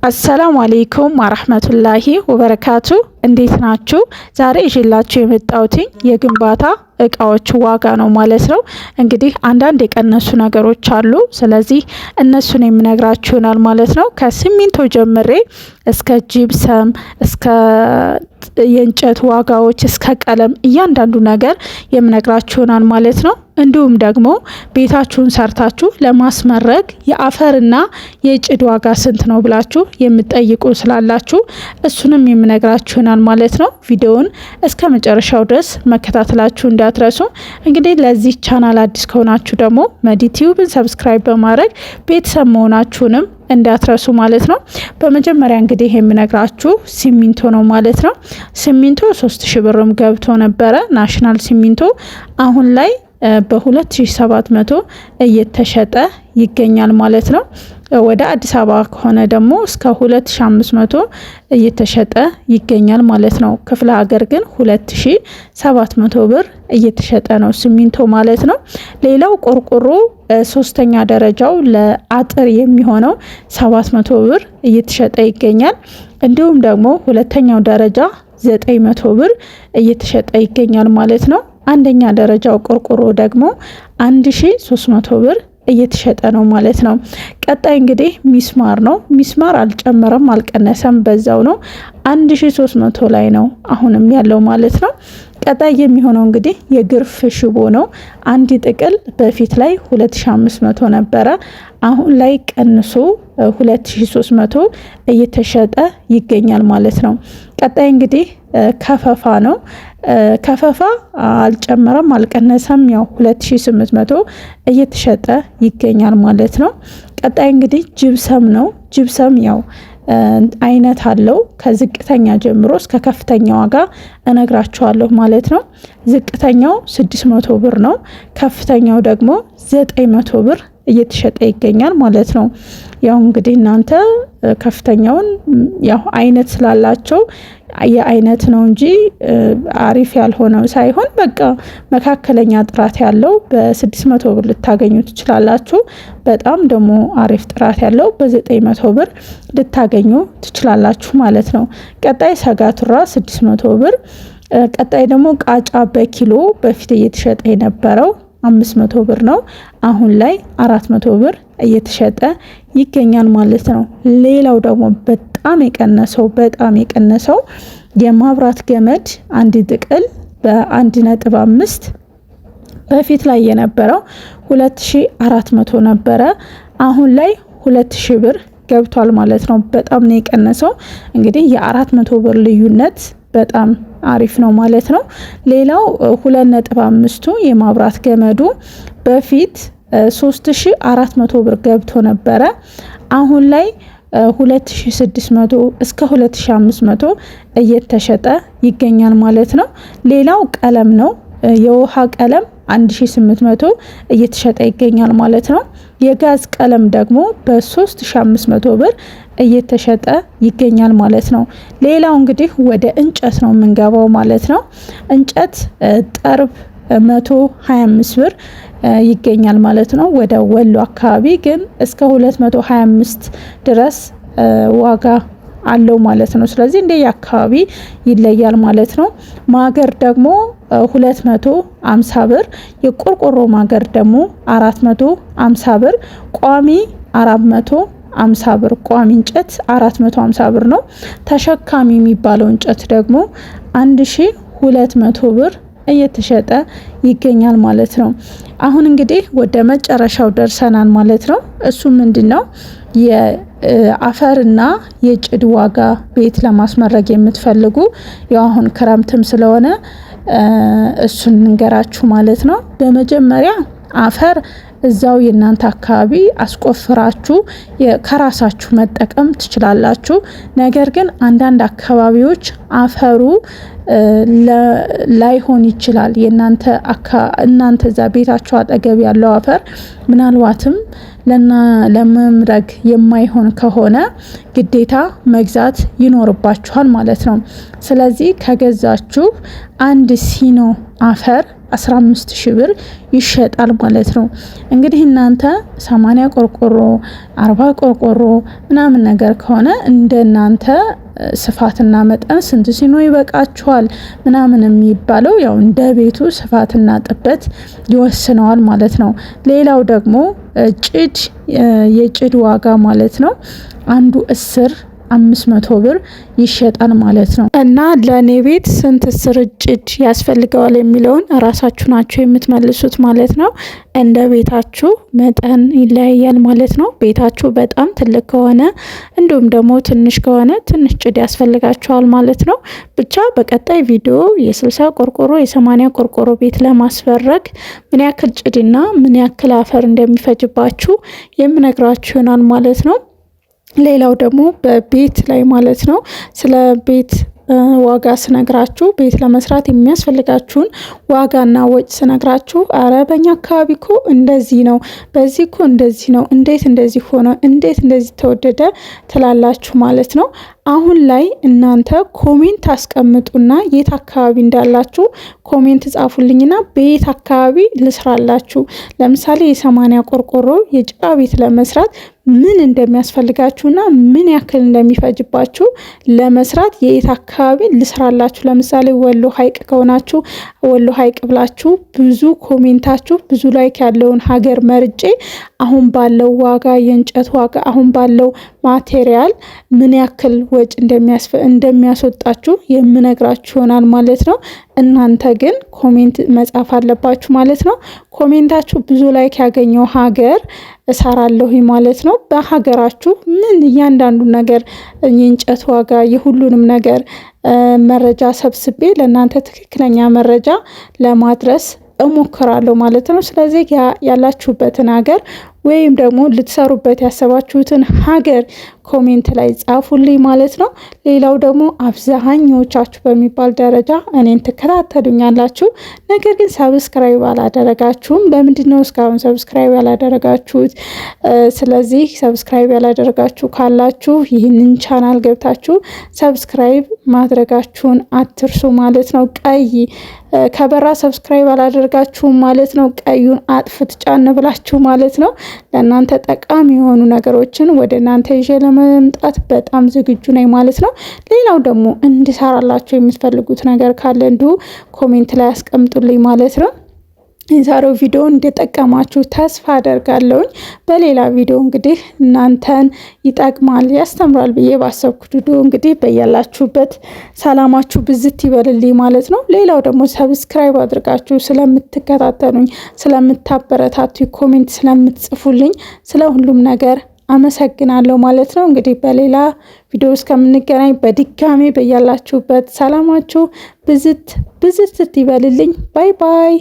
አሰላሙ አለይኩም ወራህመቱላሂ ወበረካቱ። እንዴት ናችሁ? ዛሬ ይዤላችሁ የመጣሁት የግንባታ እቃዎች ዋጋ ነው ማለት ነው። እንግዲህ አንዳንድ የቀነሱ ነገሮች አሉ። ስለዚህ እነሱን የምነግራችሁ ይሆናል ማለት ነው። ከሲሚንቶ ጀምሬ እስከ ጂፕሰም እስከ የእንጨት ዋጋዎች እስከ ቀለም እያንዳንዱ ነገር የምነግራችሁ ይሆናል ማለት ነው። እንዲሁም ደግሞ ቤታችሁን ሰርታችሁ ለማስመረግ የአፈርና የጭድ ዋጋ ስንት ነው ብላችሁ የምትጠይቁ ስላላችሁ እሱንም የምነግራችሁ ይሆናል ማለት ነው። ቪዲዮውን እስከ መጨረሻው ድረስ መከታተላችሁ እንዳትረሱ። እንግዲህ ለዚህ ቻናል አዲስ ከሆናችሁ ደግሞ መዲቲዩብን ሰብስክራይብ በማድረግ ቤተሰብ መሆናችሁንም እንዳትረሱ ማለት ነው። በመጀመሪያ እንግዲህ የምነግራችሁ ሲሚንቶ ነው ማለት ነው። ሲሚንቶ 3000 ብርም ገብቶ ነበረ ናሽናል ሲሚንቶ አሁን ላይ በ2700 እየተሸጠ ይገኛል ማለት ነው። ወደ አዲስ አበባ ከሆነ ደግሞ እስከ 2500 እየተሸጠ ይገኛል ማለት ነው። ክፍለ ሀገር ግን 2700 ብር እየተሸጠ ነው ሲሚንቶ ማለት ነው። ሌላው ቆርቆሮ ሶስተኛ ደረጃው ለአጥር የሚሆነው 700 ብር እየተሸጠ ይገኛል። እንዲሁም ደግሞ ሁለተኛው ደረጃ 900 ብር እየተሸጠ ይገኛል ማለት ነው። አንደኛ ደረጃው ቆርቆሮ ደግሞ 1300 ብር እየተሸጠ ነው ማለት ነው። ቀጣይ እንግዲህ ሚስማር ነው። ሚስማር አልጨመረም አልቀነሰም፣ በዛው ነው 1300 ላይ ነው አሁንም ያለው ማለት ነው። ቀጣይ የሚሆነው እንግዲህ የግርፍ ሽቦ ነው። አንድ ጥቅል በፊት ላይ 2500 ነበረ፣ አሁን ላይ ቀንሶ 2300 እየተሸጠ ይገኛል ማለት ነው። ቀጣይ እንግዲህ ከፈፋ ነው። ከፈፋ አልጨመረም አልቀነሰም፣ ያው 2800 እየተሸጠ ይገኛል ማለት ነው። ቀጣይ እንግዲህ ጅብሰም ነው። ጅብሰም ያው አይነት አለው። ከዝቅተኛ ጀምሮ እስከ ከፍተኛ ዋጋ እነግራችኋለሁ ማለት ነው። ዝቅተኛው 600 ብር ነው። ከፍተኛው ደግሞ 900 ብር እየተሸጠ ይገኛል ማለት ነው። ያው እንግዲህ እናንተ ከፍተኛውን ያው አይነት ስላላቸው የአይነት ነው እንጂ አሪፍ ያልሆነው ሳይሆን በቃ መካከለኛ ጥራት ያለው በ600 ብር ልታገኙ ትችላላችሁ። በጣም ደግሞ አሪፍ ጥራት ያለው በ900 ብር ልታገኙ ትችላላችሁ ማለት ነው። ቀጣይ ሰጋቱራ 600 ብር። ቀጣይ ደግሞ ቃጫ በኪሎ በፊት እየተሸጠ የነበረው 500 ብር ነው። አሁን ላይ 400 ብር እየተሸጠ ይገኛል ማለት ነው። ሌላው ደግሞ በጣም የቀነሰው የማብራት ገመድ አንድ ጥቅል በ1.5 በፊት ላይ የነበረው 2400 ነበረ፣ አሁን ላይ 2000 ብር ገብቷል ማለት ነው። በጣም ነው የቀነሰው። እንግዲህ የ400 ብር ልዩነት በጣም አሪፍ ነው ማለት ነው። ሌላው 2.5 የማብራት ገመዱ በፊት 3400 ብር ገብቶ ነበረ፣ አሁን ላይ 2600 እስከ 2500 እየተሸጠ ይገኛል ማለት ነው። ሌላው ቀለም ነው። የውሃ ቀለም 1800 እየተሸጠ ይገኛል ማለት ነው። የጋዝ ቀለም ደግሞ በ3500 ብር እየተሸጠ ይገኛል ማለት ነው። ሌላው እንግዲህ ወደ እንጨት ነው የምንገባው ማለት ነው። እንጨት ጠርብ 125 ብር ይገኛል ማለት ነው። ወደ ወሎ አካባቢ ግን እስከ 225 ድረስ ዋጋ አለው ማለት ነው። ስለዚህ እንደ የአካባቢ ይለያል ማለት ነው። ማገር ደግሞ 250 ብር፣ የቆርቆሮ ማገር ደግሞ 450 ብር፣ ቋሚ 450 ብር፣ ቋሚ እንጨት 450 ብር ነው። ተሸካሚ የሚባለው እንጨት ደግሞ 1200 ብር እየተሸጠ ይገኛል ማለት ነው። አሁን እንግዲህ ወደ መጨረሻው ደርሰናል ማለት ነው። እሱ ምንድነው? የአፈርና የጭድ ዋጋ ቤት ለማስመረግ የምትፈልጉ ያው አሁን ክረምትም ስለሆነ እሱን እንገራችሁ ማለት ነው። በመጀመሪያ አፈር እዛው የእናንተ አካባቢ አስቆፍራችሁ ከራሳችሁ መጠቀም ትችላላችሁ። ነገር ግን አንዳንድ አካባቢዎች አፈሩ ላይሆን ይችላል። እናንተ እዛ ቤታችሁ አጠገብ ያለው አፈር ምናልባትም ለመምረግ የማይሆን ከሆነ ግዴታ መግዛት ይኖርባችኋል ማለት ነው። ስለዚህ ከገዛችሁ አንድ ሲኖ አፈር 15,000 ብር ይሸጣል ማለት ነው። እንግዲህ እናንተ 80 ቆርቆሮ 40 ቆርቆሮ ምናምን ነገር ከሆነ እንደናንተ ስፋትና መጠን ስንት ሲኖ ይበቃችኋል ምናምን የሚባለው ያው እንደ ቤቱ ስፋትና ጥበት ይወስነዋል ማለት ነው። ሌላው ደግሞ ጭድ የጭድ ዋጋ ማለት ነው አንዱ እስር 500 ብር ይሸጣል ማለት ነው። እና ለኔ ቤት ስንት እስር ጭድ ያስፈልገዋል የሚለውን ራሳችሁ ናችሁ የምትመልሱት ማለት ነው። እንደ ቤታችሁ መጠን ይለያያል ማለት ነው። ቤታችሁ በጣም ትልቅ ከሆነ እንዲሁም ደግሞ ትንሽ ከሆነ ትንሽ ጭድ ያስፈልጋችኋል ማለት ነው። ብቻ በቀጣይ ቪዲዮ የ60 ቆርቆሮ የ80 ቆርቆሮ ቤት ለማስፈረግ ምን ያክል ጭድና ምን ያክል አፈር እንደሚፈጅባችሁ የምነግራችሁ ይሆናል ማለት ነው። ሌላው ደግሞ በቤት ላይ ማለት ነው ስለ ቤት ዋጋ ስነግራችሁ ቤት ለመስራት የሚያስፈልጋችሁን ዋጋና ወጭ ስነግራችሁ አረ በእኛ አካባቢ እኮ እንደዚህ ነው፣ በዚህ እኮ እንደዚህ ነው፣ እንዴት እንደዚህ ሆነ፣ እንዴት እንደዚህ ተወደደ ትላላችሁ ማለት ነው። አሁን ላይ እናንተ ኮሜንት አስቀምጡና የት አካባቢ እንዳላችሁ ኮሜንት ጻፉልኝና በየት አካባቢ ልስራላችሁ። ለምሳሌ የ80 ቆርቆሮ የጭቃ ቤት ለመስራት ምን እንደሚያስፈልጋችሁና ምን ያክል እንደሚፈጅባችሁ ለመስራት የየት አካባቢ ልስራላችሁ። ለምሳሌ ወሎ ሀይቅ ከሆናችሁ ወሎ ሀይቅ ብላችሁ ብዙ ኮሜንታችሁ ብዙ ላይክ ያለውን ሀገር መርጬ አሁን ባለው ዋጋ የእንጨት ዋጋ አሁን ባለው ማቴሪያል ምን ያክል ወጭ እንደሚያስወጣችሁ የምነግራችሁ ይሆናል ማለት ነው። እናንተ ግን ኮሜንት መጻፍ አለባችሁ ማለት ነው። ኮሜንታችሁ ብዙ ላይክ ያገኘው ሀገር እሰራለሁ ማለት ነው። በሀገራችሁ ምን እያንዳንዱ ነገር የእንጨት ዋጋ የሁሉንም ነገር መረጃ ሰብስቤ ለእናንተ ትክክለኛ መረጃ ለማድረስ እሞክራለሁ ማለት ነው። ስለዚህ ያላችሁበትን ሀገር ወይም ደግሞ ልትሰሩበት ያሰባችሁትን ሀገር ኮሜንት ላይ ጻፉልኝ ማለት ነው። ሌላው ደግሞ አብዛኞቻችሁ በሚባል ደረጃ እኔን ትከታተሉኛላችሁ፣ ነገር ግን ሰብስክራይብ አላደረጋችሁም። ለምንድን ነው እስካሁን ሰብስክራይብ ያላደረጋችሁት? ስለዚህ ሰብስክራይብ ያላደረጋችሁ ካላችሁ ይህንን ቻናል ገብታችሁ ሰብስክራይብ ማድረጋችሁን አትርሱ ማለት ነው። ቀይ ከበራ ሰብስክራይብ አላደረጋችሁም ማለት ነው። ቀዩን አጥፍት ጫን ብላችሁ ማለት ነው። ለእናንተ ጠቃሚ የሆኑ ነገሮችን ወደ እናንተ ይዤ ለመምጣት በጣም ዝግጁ ነኝ ማለት ነው። ሌላው ደግሞ እንድሰራላችሁ የምትፈልጉት ነገር ካለ እንዲሁ ኮሜንት ላይ አስቀምጡልኝ ማለት ነው። የዛሬው ቪዲዮ እንደጠቀማችሁ ተስፋ አደርጋለሁኝ። በሌላ ቪዲዮ እንግዲህ እናንተን ይጠቅማል ያስተምራል ብዬ ባሰብኩት ቪዲዮ እንግዲህ በያላችሁበት ሰላማችሁ ብዝት ይበልልኝ ማለት ነው። ሌላው ደግሞ ሰብስክራይብ አድርጋችሁ ስለምትከታተሉኝ፣ ስለምታበረታቱ፣ ኮሜንት ስለምትጽፉልኝ ስለ ሁሉም ነገር አመሰግናለሁ ማለት ነው። እንግዲህ በሌላ ቪዲዮ እስከምንገናኝ በድጋሚ በያላችሁበት ሰላማችሁ ብዝት ይበልልኝ። ባይ ባይ።